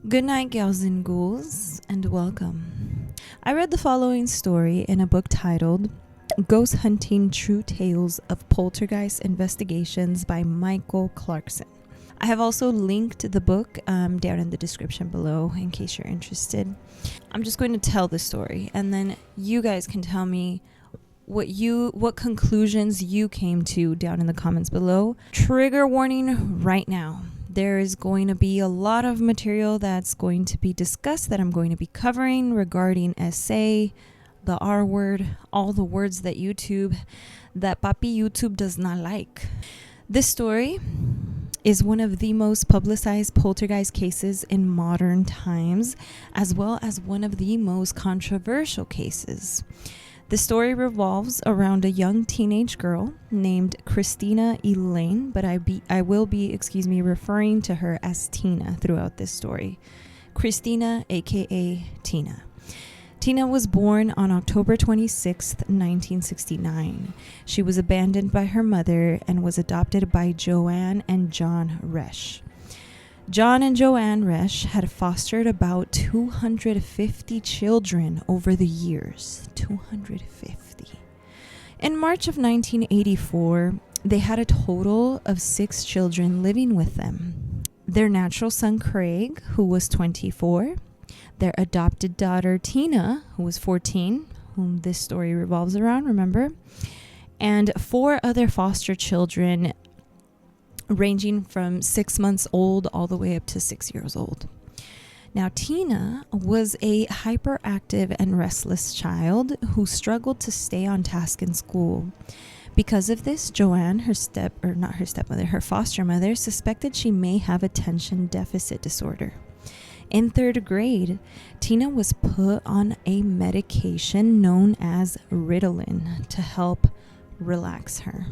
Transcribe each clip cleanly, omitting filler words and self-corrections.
Good night, gals and ghouls, and welcome. I read the following story in a book titled Ghost Hunting True Tales of Poltergeist Investigations by Michael Clarkson. I have also linked the book down in the description below in case you're interested. I'm just going to tell the story, and then you guys can tell me what conclusions you came to down in the comments below. Trigger warning right now. There is going to be a lot of material that's going to be discussed that I'm going to be covering regarding SA, the R word, all the words that Papi YouTube does not like. This story is one of the most publicized poltergeist cases in modern times, as well as one of the most controversial cases. The story revolves around a young teenage girl named Christina Elaine, but I will be referring to her as Tina throughout this story. Christina, aka Tina. Tina was born on October 26th, 1969. She was abandoned by her mother and was adopted by Joanne and John Resch. John and Joanne Resch had fostered about 250 children over the years. 250. In March of 1984, they had a total of 6 children living with them. Their natural son, Craig, who was 24. Their adopted daughter, Tina, who was 14, whom this story revolves around, remember? And 4 other foster children ranging from 6 months old all the way up to 6 years old. Now, Tina was a hyperactive and restless child who struggled to stay on task in school. Because of this, Joanne, her foster mother, suspected she may have attention deficit disorder. In 3rd grade, Tina was put on a medication known as Ritalin to help relax her.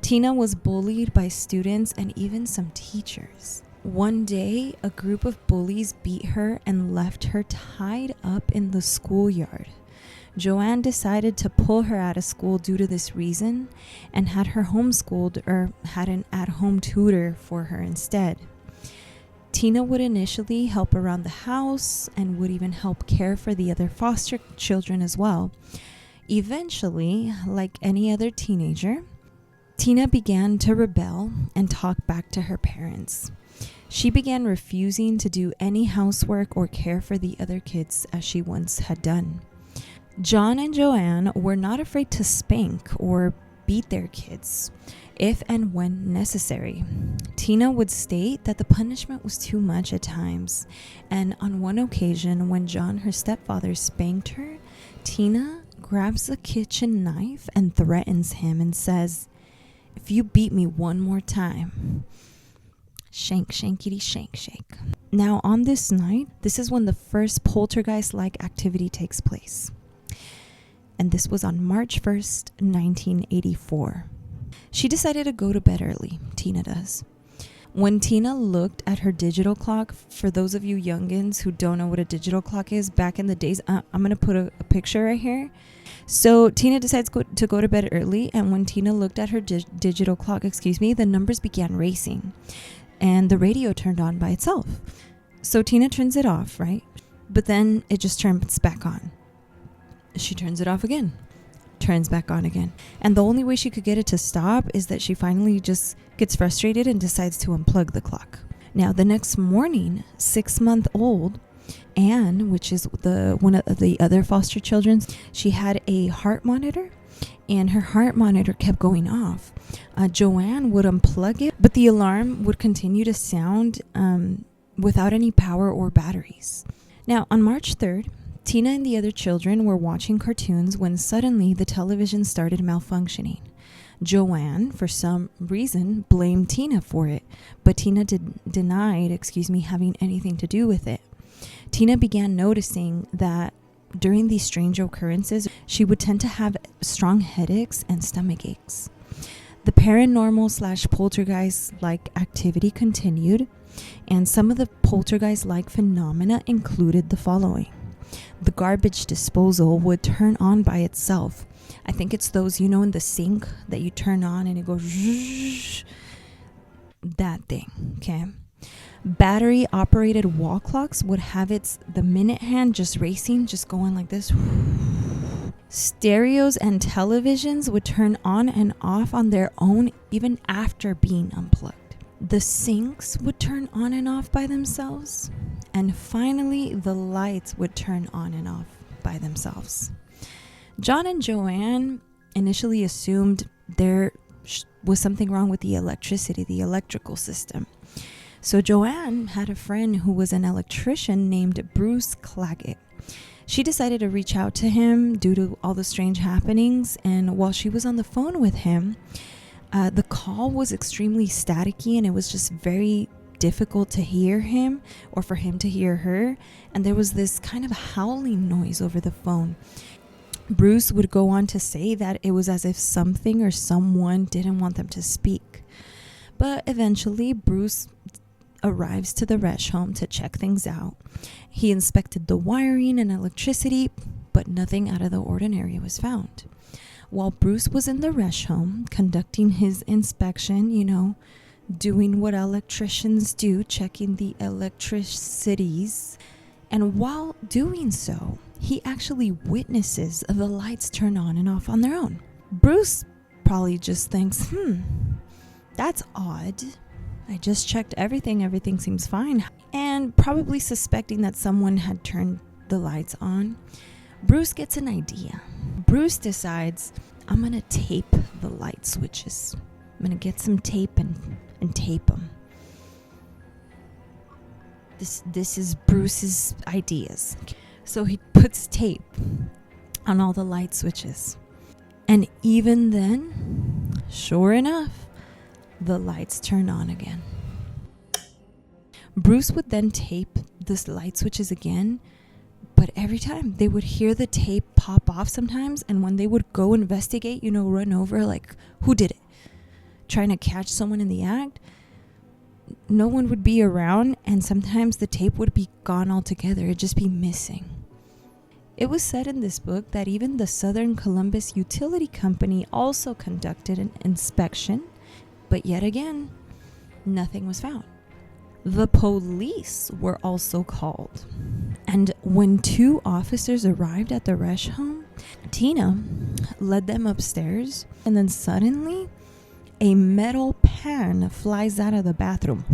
Tina was bullied by students and even some teachers. One day, a group of bullies beat her and left her tied up in the schoolyard. Joanne decided to pull her out of school due to this reason and had her homeschooled or had an at-home tutor for her instead. Tina would initially help around the house and would even help care for the other foster children as well. Eventually, like any other teenager, Tina began to rebel and talk back to her parents. She began refusing to do any housework or care for the other kids as she once had done. John and Joanne were not afraid to spank or beat their kids if and when necessary. Tina would state that the punishment was too much at times, and on one occasion when John, her stepfather, spanked her, Tina grabs a kitchen knife and threatens him and says, "If you beat me one more time, shank, shankity, shank, shake." Now, on this night, this is when the first poltergeist-like activity takes place. And this was on March 1st, 1984. She decided to go to bed early. Tina does. When Tina looked at her digital clock, for those of you youngins who don't know what a digital clock is, back in the days, I'm going to put a picture right here. So Tina decides to go to bed early, and when Tina looked at her digital clock, the numbers began racing, and the radio turned on by itself. So Tina turns it off, right? But then it just turns back on. She turns it off again, turns back on again. And the only way she could get it to stop is that she finally just gets frustrated and decides to unplug the clock. Now, the next morning, 6-month-old Anne, which is one of the other foster children, she had a heart monitor, and her heart monitor kept going off. Joanne would unplug it, but the alarm would continue to sound without any power or batteries. Now, on March 3rd, Tina and the other children were watching cartoons when suddenly the television started malfunctioning. Joanne, for some reason, blamed Tina for it, but Tina denied having anything to do with it. Tina began noticing that during these strange occurrences, she would tend to have strong headaches and stomach aches. The paranormal/poltergeist-like activity continued, and some of the poltergeist-like phenomena included the following. The garbage disposal would turn on by itself. I think it's those, in the sink that you turn on and it goes, that thing, okay? Battery operated wall clocks would have the minute hand just racing, just going like this. Stereos and televisions would turn on and off on their own even after being unplugged. The sinks would turn on and off by themselves. And finally, the lights would turn on and off by themselves. John and Joanne initially assumed there was something wrong with the electricity, the electrical system. So Joanne had a friend who was an electrician named Bruce Claggett. She decided to reach out to him due to all the strange happenings, and while she was on the phone with him, the call was extremely staticky, and it was just very difficult to hear him or for him to hear her, and there was this kind of howling noise over the phone. Bruce would go on to say that it was as if something or someone didn't want them to speak. But eventually, Bruce arrives to the Resch home to check things out. He inspected the wiring and electricity, but nothing out of the ordinary was found. While Bruce was in the Resch home conducting his inspection, doing what electricians do, checking the electricities, and while doing so, he actually witnesses the lights turn on and off on their own. Bruce probably just thinks, that's odd. I just checked everything seems fine. And probably suspecting that someone had turned the lights on, Bruce gets an idea. Bruce decides, I'm gonna tape the light switches. I'm gonna get some tape and tape them. This is Bruce's ideas. So he puts tape on all the light switches. And even then, sure enough, the lights turn on again. Bruce would then tape the light switches again, but every time they would hear the tape pop off sometimes, and when they would go investigate, run over like, who did it? Trying to catch someone in the act, no one would be around, and sometimes the tape would be gone altogether. It'd just be missing. It was said in this book that even the Southern Columbus Utility Company also conducted an inspection, but yet again, nothing was found. The police were also called. And when 2 officers arrived at the Resch home, Tina led them upstairs, and then suddenly, a metal pan flies out of the bathroom.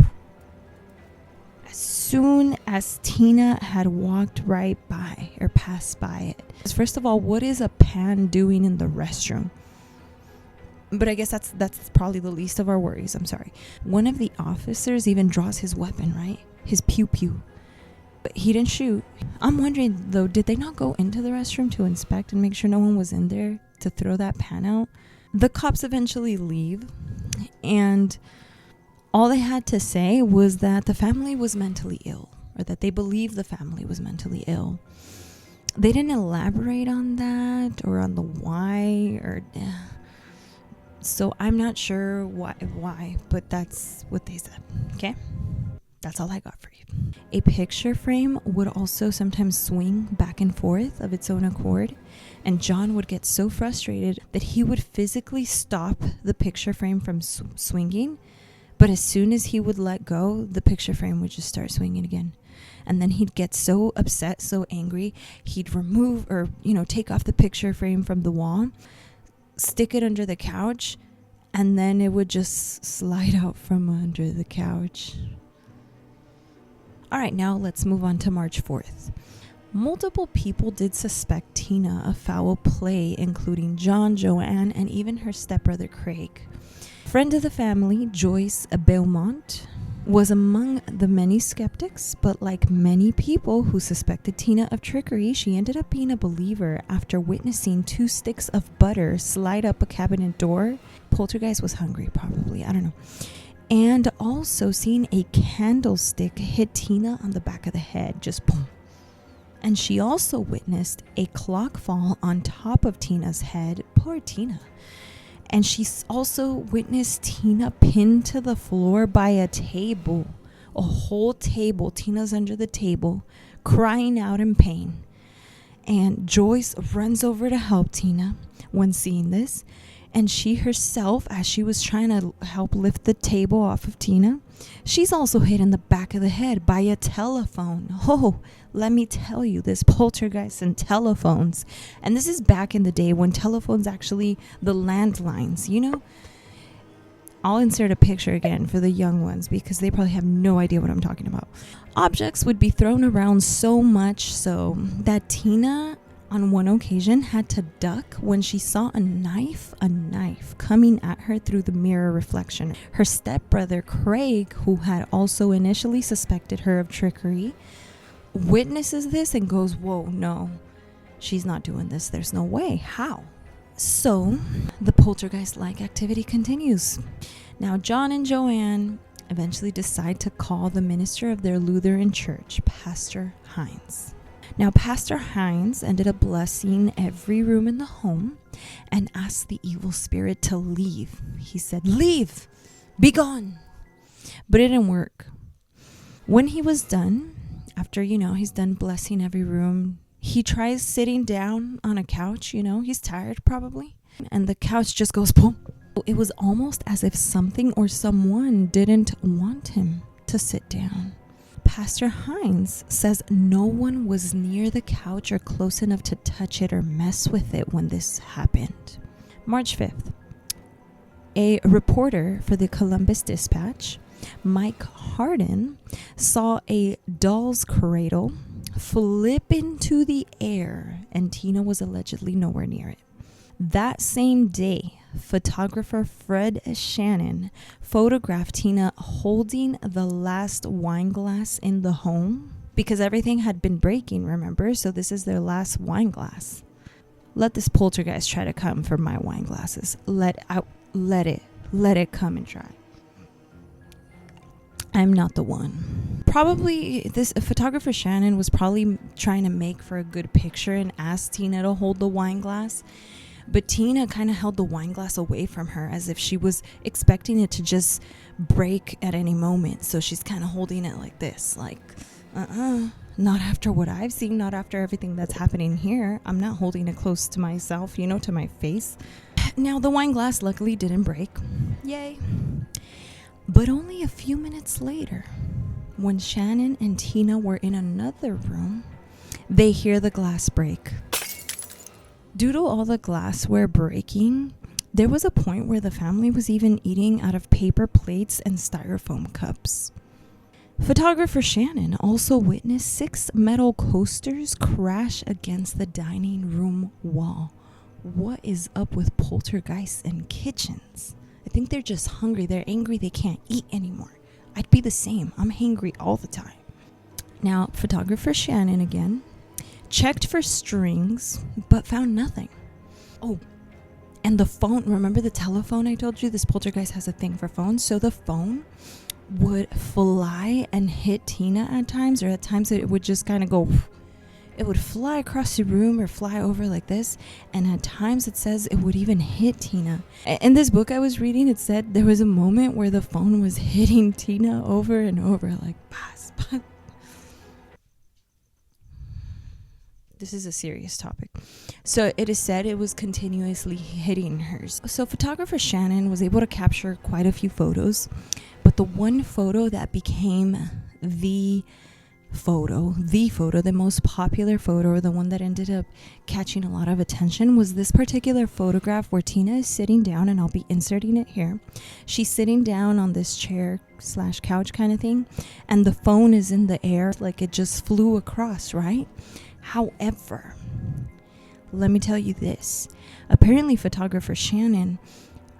As soon as Tina had walked right by or passed by it. First of all, what is a pan doing in the restroom? But I guess that's probably the least of our worries. I'm sorry. One of the officers even draws his weapon, right? His pew-pew. But he didn't shoot. I'm wondering, though, did they not go into the restroom to inspect and make sure no one was in there to throw that pan out? The cops eventually leave, and all they had to say was that the family was mentally ill, or that they believed the family was mentally ill. They didn't elaborate on that or on the why, so I'm not sure why, but that's what they said. Okay? That's all I got for you. A picture frame would also sometimes swing back and forth of its own accord, and John would get so frustrated that he would physically stop the picture frame from swinging, but as soon as he would let go, the picture frame would just start swinging again. And then he'd get so upset, so angry, he'd remove or, take off the picture frame from the wall, stick it under the couch, and then it would just slide out from under the couch. All right, now let's move on to March 4th. Multiple people did suspect Tina of foul play, including John, Joanne, and even her stepbrother Craig. Friend of the family, Joyce Beaumont, was among the many skeptics, but like many people who suspected Tina of trickery, she ended up being a believer after witnessing 2 sticks of butter slide up a cabinet door. Poltergeist was hungry, probably, I don't know. And also seeing a candlestick hit Tina on the back of the head, just boom. And she also witnessed a clock fall on top of Tina's head. Poor Tina. And she also witnessed Tina pinned to the floor by a table. A whole table. Tina's under the table, crying out in pain. And Joyce runs over to help Tina when seeing this. And she herself, as she was trying to help lift the table off of Tina, she's also hit in the back of the head by a telephone. Oh, let me tell you, this poltergeist and telephones. And this is back in the day when telephones actually, the landlines, you know? I'll insert a picture again for the young ones because they probably have no idea what I'm talking about. Objects would be thrown around so much so that Tina, on one occasion, had to duck when she saw a knife coming at her through the mirror reflection. Her stepbrother, Craig, who had also initially suspected her of trickery, witnesses this and goes, whoa, no, she's not doing this. There's no way. How? So the poltergeist-like activity continues. Now, John and Joanne eventually decide to call the minister of their Lutheran church, Pastor Hines. Now, Pastor Hines ended up blessing every room in the home and asked the evil spirit to leave. He said, "Leave, be gone." But it didn't work. When he was done, after, he's done blessing every room, he tries sitting down on a couch, he's tired probably. And the couch just goes boom. It was almost as if something or someone didn't want him to sit down. Pastor Hines says no one was near the couch or close enough to touch it or mess with it when this happened. March 5th, a reporter for the Columbus Dispatch, Mike Hardin, saw a doll's cradle flip into the air, and Tina was allegedly nowhere near it. That same day, photographer Fred Shannon photographed Tina holding the last wine glass in the home because everything had been breaking, remember? So this is their last wine glass. Let this poltergeist try to come for my wine glasses. Let it come and try. I'm not the one. Probably this photographer Shannon was probably trying to make for a good picture and asked Tina to hold the wine glass. But Tina kind of held the wine glass away from her as if she was expecting it to just break at any moment. So she's kind of holding it like this, like, not after what I've seen, not after everything that's happening here. I'm not holding it close to myself, to my face. Now, the wine glass luckily didn't break. Yay. But only a few minutes later, when Shannon and Tina were in another room, they hear the glass break. Due to all the glassware breaking, there was a point where the family was even eating out of paper plates and styrofoam cups. Photographer Shannon also witnessed 6 metal coasters crash against the dining room wall. What is up with poltergeists and kitchens? I think they're just hungry. They're angry they can't eat anymore. I'd be the same. I'm hangry all the time. Now, photographer Shannon again checked for strings, but found nothing. Oh, and the phone, remember the telephone I told you? This poltergeist has a thing for phones. So the phone would fly and hit Tina at times, or at times it would just kind of go, it would fly across the room or fly over like this. And at times it says it would even hit Tina. In this book I was reading, it said there was a moment where the phone was hitting Tina over and over, like, pass. This is a serious topic. So it is said it was continuously hitting hers. So photographer Shannon was able to capture quite a few photos, but the one photo that became the most popular photo, or the one that ended up catching a lot of attention, was this particular photograph where Tina is sitting down, and I'll be inserting it here. She's sitting down on this chair/couch kind of thing, and the phone is in the air, like it just flew across, right? However, let me tell you this. Apparently, photographer Shannon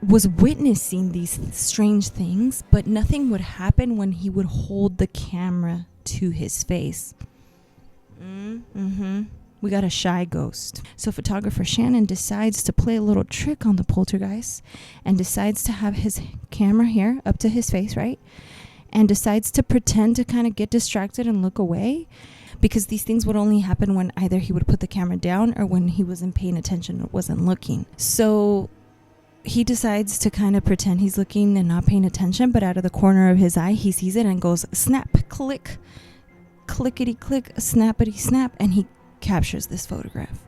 was witnessing these strange things, but nothing would happen when he would hold the camera to his face. We got a shy ghost. So photographer Shannon decides to play a little trick on the poltergeist and decides to have his camera here up to his face, right? And decides to pretend to kind of get distracted and look away, because these things would only happen when either he would put the camera down or when he wasn't paying attention or wasn't looking. So he decides to kind of pretend he's looking and not paying attention, but out of the corner of his eye, he sees it and goes, snap, click, clickety click, snappity snap, and he captures this photograph.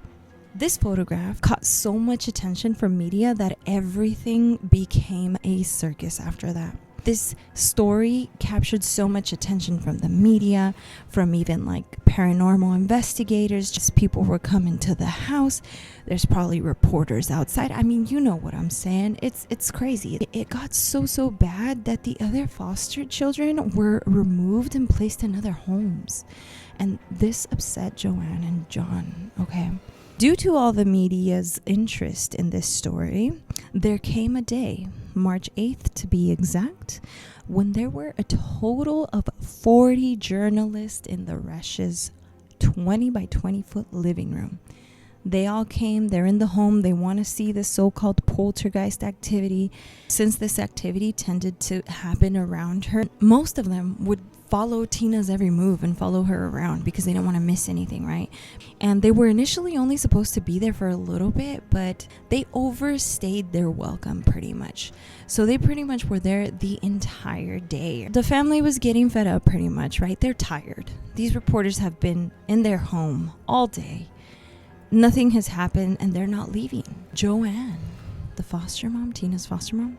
This photograph caught so much attention from media that everything became a circus after that. This story captured so much attention from the media, from even like paranormal investigators. Just people were coming to the house. There's probably reporters outside. I mean, you know what I'm saying. It's crazy. It got so bad that the other foster children were removed and placed in other homes. And this upset Joanne and John, okay? Due to all the media's interest in this story, there came a day, March 8th to be exact, when there were a total of 40 journalists in the Resch's 20 by 20 foot living room. They all came, they're in the home, they want to see the so-called poltergeist activity. Since this activity tended to happen around her, most of them would follow Tina's every move and follow her around because they don't want to miss anything, right? And they were initially only supposed to be there for a little bit, but they overstayed their welcome pretty much. So they pretty much were there the entire day. The family was getting fed up pretty much, right? They're tired. These reporters have been in their home all day. Nothing has happened and they're not leaving. Joanne, the foster mom, Tina's foster mom,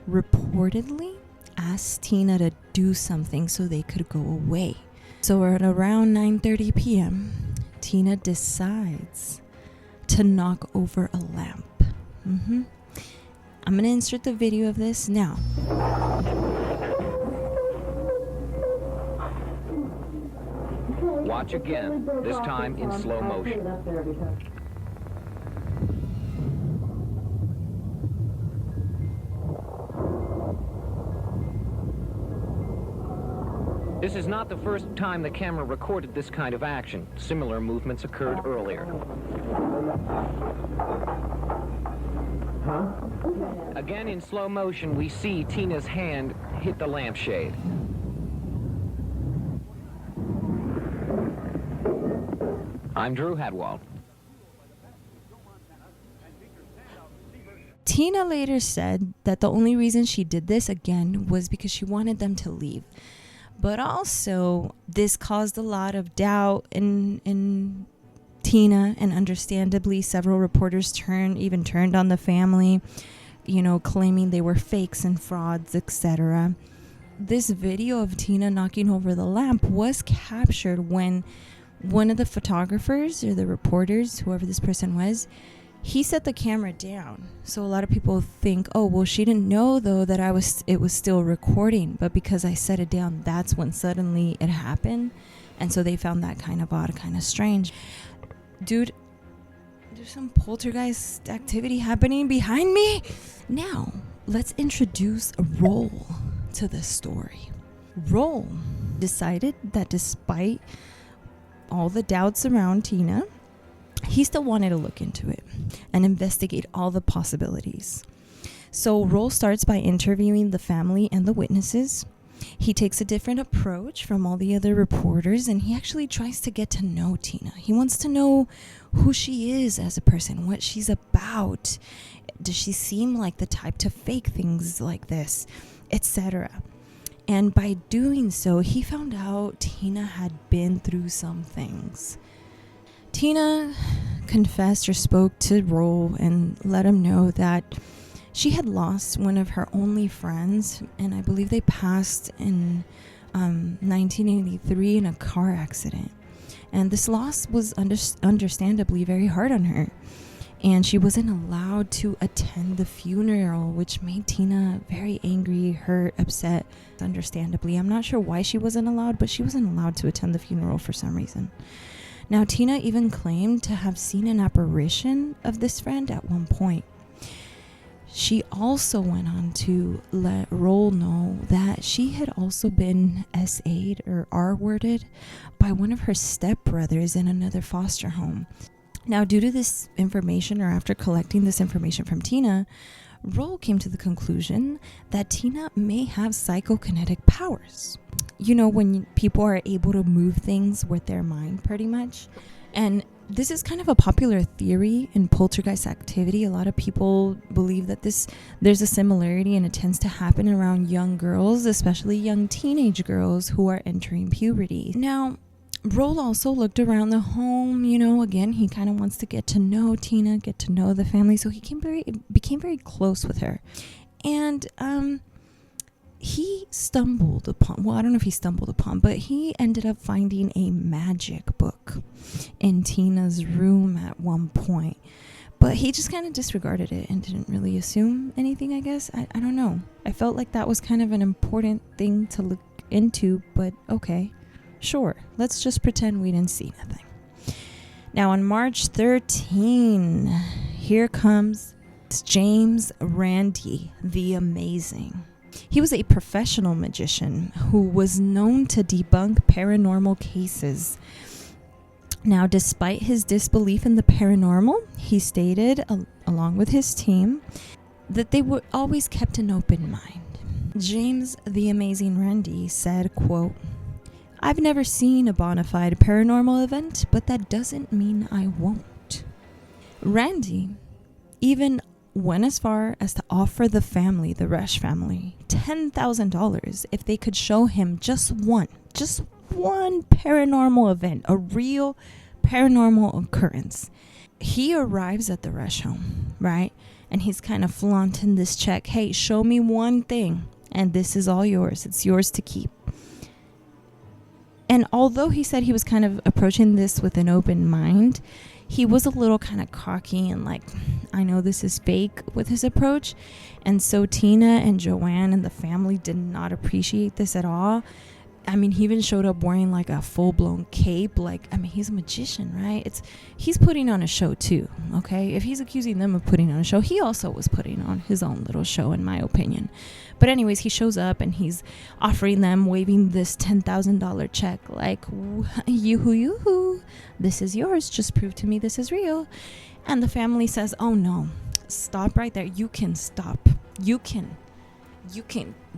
reportedly asked Tina to do something so they could go away. So at around 9:30 p.m., Tina decides to knock over a lamp. I'm going to insert the video of this now. Watch again, this time in slow motion. This is not the first time the camera recorded this kind of action. Similar movements occurred earlier. Again in slow motion, we see Tina's hand hit the lampshade. I'm Drew Hadwald. Tina later said that the only reason she did this again was because she wanted them to leave. But also, this caused a lot of doubt in Tina, and understandably, several reporters turned on the family, claiming they were fakes and frauds, etc. This video of Tina knocking over the lamp was captured when one of the photographers or the reporters, whoever this person was, he set the camera down. So a lot of people think, oh, well, she didn't know though that it was still recording, but because I set it down, that's when suddenly it happened. And so they found that kind of odd, kind of strange. Dude, there's some poltergeist activity happening behind me. Now, let's introduce Roll to this story. Roll decided that despite all the doubts around Tina, he still wanted to look into it and investigate all the possibilities. So Roll starts by interviewing the family and the witnesses. He takes a different approach from all the other reporters, and he actually tries to get to know Tina. He wants to know who she is as a person, what she's about. Does she seem like the type to fake things like this, etc.? And by doing so, he found out Tina had been through some things. Tina confessed or spoke to Roll and let him know that she had lost one of her only friends, and I believe they passed in 1983 in a car accident. And this loss was understandably very hard on her. And she wasn't allowed to attend the funeral, which made Tina very angry, hurt, upset, understandably. I'm not sure why she wasn't allowed, but she wasn't allowed to attend the funeral for some reason. Now, Tina even claimed to have seen an apparition of this friend at one point. She also went on to let Roll know that she had also been SA'd or R-worded by one of her stepbrothers in another foster home. Now, due to this information, or after collecting this information from Tina, Roll came to the conclusion that Tina may have psychokinetic powers. You know, when people are able to move things with their mind, pretty much. And this is kind of a popular theory in poltergeist activity. A lot of people believe that there's a similarity, and it tends to happen around young girls, especially young teenage girls who are entering puberty. Now, Roll also looked around the home. Again, he kind of wants to get to know Tina, get to know the family. So he became very close with her. And he stumbled upon, well, I don't know if he stumbled upon, but he ended up finding a magic book in Tina's room at one point. But he just kind of disregarded it and didn't really assume anything, I guess. I don't know. I felt like that was kind of an important thing to look into, but okay. Sure, let's just pretend we didn't see nothing. Now, on March 13, here comes James Randi, the Amazing. He was a professional magician who was known to debunk paranormal cases. Now, despite his disbelief in the paranormal, he stated, along with his team, that they were always kept an open mind. James the Amazing Randi said, quote, "I've never seen a bona fide paranormal event, but that doesn't mean I won't." Randy even went as far as to offer the Rush family, $10,000 if they could show him just one paranormal event, a real paranormal occurrence. He arrives at the Rush home, right? And he's kind of flaunting this check. Hey, show me one thing, and this is all yours. It's yours to keep. And although he said he was kind of approaching this with an open mind, he was a little kind of cocky and like, I know this is fake with his approach. And so Tina and Joanne and the family did not appreciate this at all. I mean, he even showed up wearing like a full-blown cape. Like, I mean, he's a magician, right? He's putting on a show too, okay? If he's accusing them of putting on a show, he also was putting on his own little show, in my opinion. But anyways, he shows up and he's offering them, waving this $10,000 check like, yoo-hoo, this is yours. Just prove to me this is real. And the family says, oh no, stop right there. You can stop. You can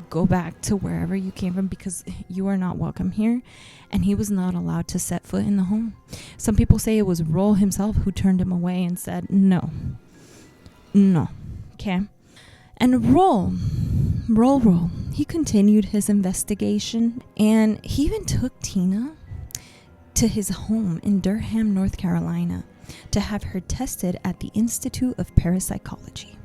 go back to wherever you came from because you are not welcome here. And he was not allowed to set foot in the home. Some people say it was Roll himself who turned him away and said, no. Okay. And Roll, he continued his investigation, and he even took Tina to his home in Durham, North Carolina, to have her tested at the Institute of Parapsychology.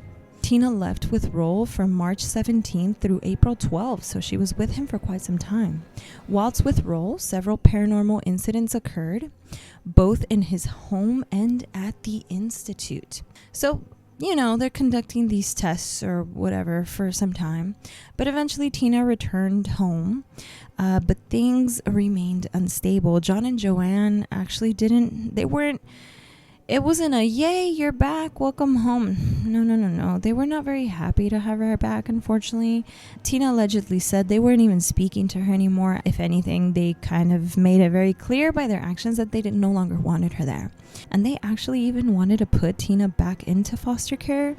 Tina left with Roll from March 17th through April 12th, so she was with him for quite some time. Whilst with Roll, several paranormal incidents occurred, both in his home and at the Institute. So, they're conducting these tests or whatever for some time, but eventually Tina returned home, but things remained unstable. John and Joanne actually it wasn't a, yay, you're back, welcome home. No. They were not very happy to have her back, unfortunately. Tina allegedly said they weren't even speaking to her anymore. If anything, they kind of made it very clear by their actions that they no longer wanted her there. And they actually even wanted to put Tina back into foster care.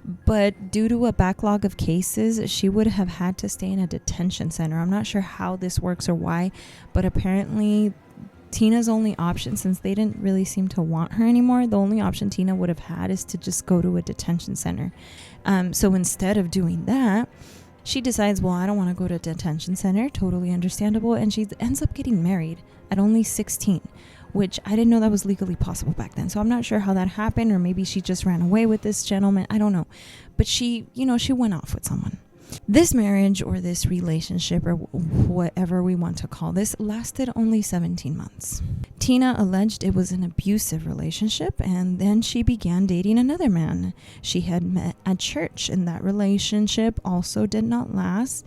But due to a backlog of cases, she would have had to stay in a detention center. I'm not sure how this works or why, but apparently Tina's only option, since they didn't really seem to want her anymore, the only option Tina would have had is to just go to a detention center. So instead of doing that, she decides, well, I don't want to go to a detention center. Totally understandable. And she ends up getting married at only 16, which I didn't know that was legally possible back then. So I'm not sure how that happened, or maybe she just ran away with this gentleman. I don't know. But she went off with someone. This marriage or this relationship or whatever we want to call this lasted only 17 months. Tina alleged it was an abusive relationship, and then she began dating another man she had met at church, and that relationship also did not last,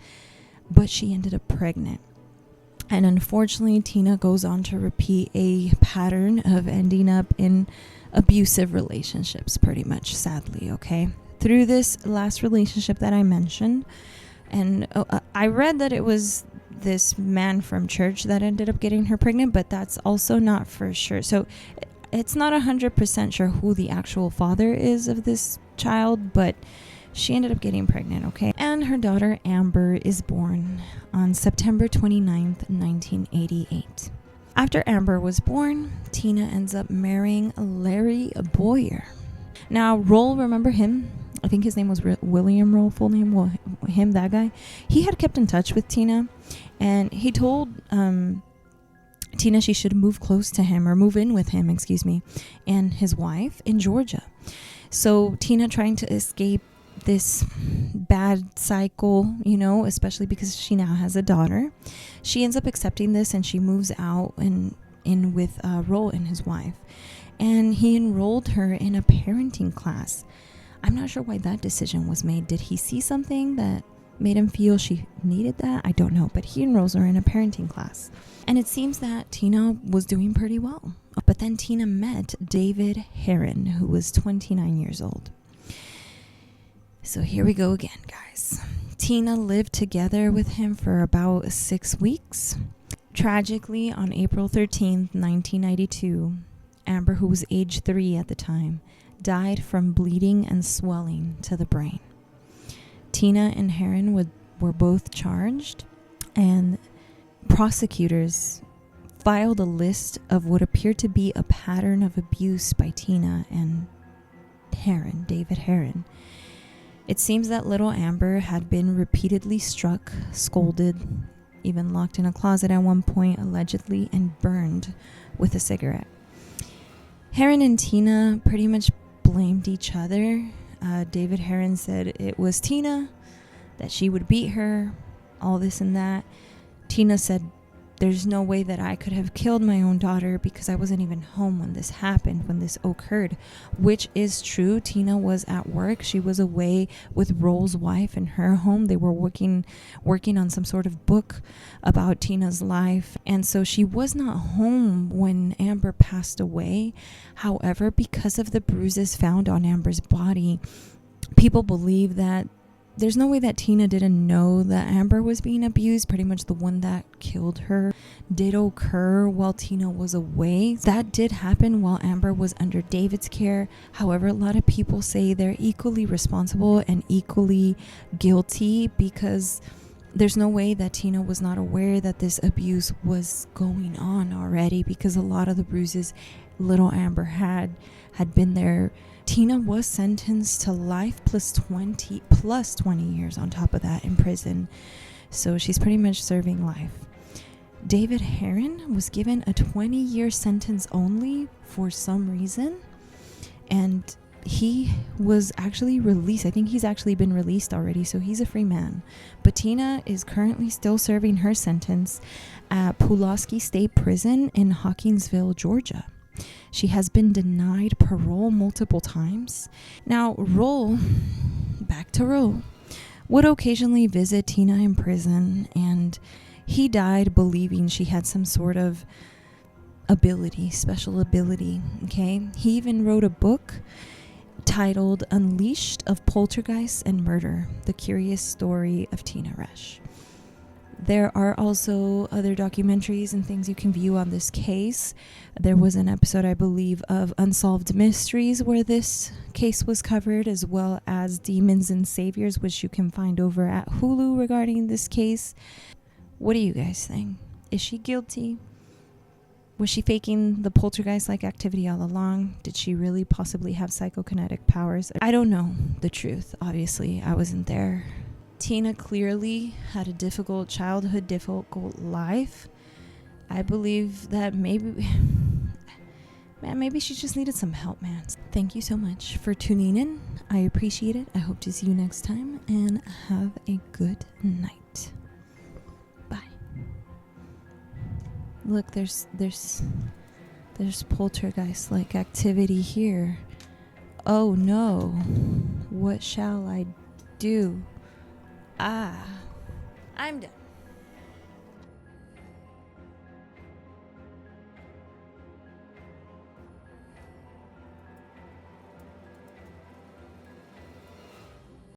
but she ended up pregnant. And unfortunately, Tina goes on to repeat a pattern of ending up in abusive relationships, pretty much, sadly, okay? Through this last relationship that I mentioned, and I read that it was this man from church that ended up getting her pregnant, but that's also not for sure. So it's not 100% sure who the actual father is of this child, but she ended up getting pregnant, okay? And her daughter Amber is born on September 29th, 1988. After Amber was born, Tina ends up marrying Larry Boyer. Now, Roll, remember him? I think his name was William Roll, full name. Well, him, that guy. He had kept in touch with Tina, and he told Tina, she should move close to him, or move in with him, and his wife in Georgia. So Tina, trying to escape this bad cycle, especially because she now has a daughter, she ends up accepting this, and she moves out and in with Roll and his wife. And he enrolled her in a parenting class. I'm not sure why that decision was made. Did he see something that made him feel she needed that? I don't know, but he enrolls her in a parenting class. And it seems that Tina was doing pretty well. But then Tina met David Heron, who was 29 years old. So here we go again, guys. Tina lived together with him for about 6 weeks. Tragically, on April 13th, 1992, Amber, who was age 3 at the time, died from bleeding and swelling to the brain. Tina and Heron were both charged, and prosecutors filed a list of what appeared to be a pattern of abuse by Tina and Heron, David Heron. It seems that little Amber had been repeatedly struck, scolded, even locked in a closet at one point, allegedly, and burned with a cigarette. Heron and Tina pretty much blamed each other. David Heron said it was Tina, that she would beat her, all this and that. Tina said, there's no way that I could have killed my own daughter because I wasn't even home when this happened, when this occurred, which is true. Tina was at work. She was away with Roll's wife in her home. They were working on some sort of book about Tina's life. And so she was not home when Amber passed away. However, because of the bruises found on Amber's body, people believe that there's no way that Tina didn't know that Amber was being abused. Pretty much the one that killed her did occur while Tina was away. That did happen while Amber was under David's care. However, a lot of people say they're equally responsible and equally guilty, because there's no way that Tina was not aware that this abuse was going on already, because a lot of the bruises little Amber had been there. Tina was sentenced to life plus 20 years on top of that in prison. So she's pretty much serving life. David Heron was given a 20-year sentence only for some reason. And he was actually released. I think he's actually been released already, so he's a free man. But Tina is currently still serving her sentence at Pulaski State Prison in Hawkinsville, Georgia. She has been denied parole multiple times. Now, back to Roll, would occasionally visit Tina in prison, and he died believing she had some sort of special ability, okay? He even wrote a book titled Unleashed of Poltergeist and Murder, The Curious Story of Tina Resch. There are also other documentaries and things you can view on this case. There was an episode, I believe, of Unsolved Mysteries where this case was covered, as well as Demons and Saviors, which you can find over at Hulu regarding this case. What do you guys think? Is she guilty? Was she faking the poltergeist-like activity all along? Did she really possibly have psychokinetic powers? I don't know the truth. Obviously, I wasn't there. Tina clearly had a difficult childhood, difficult life. I believe that maybe she just needed some help, man. Thank you so much for tuning in. I appreciate it. I hope to see you next time, and have a good night. Bye. Look, there's poltergeist-like activity here. Oh no. What shall I do? I'm done.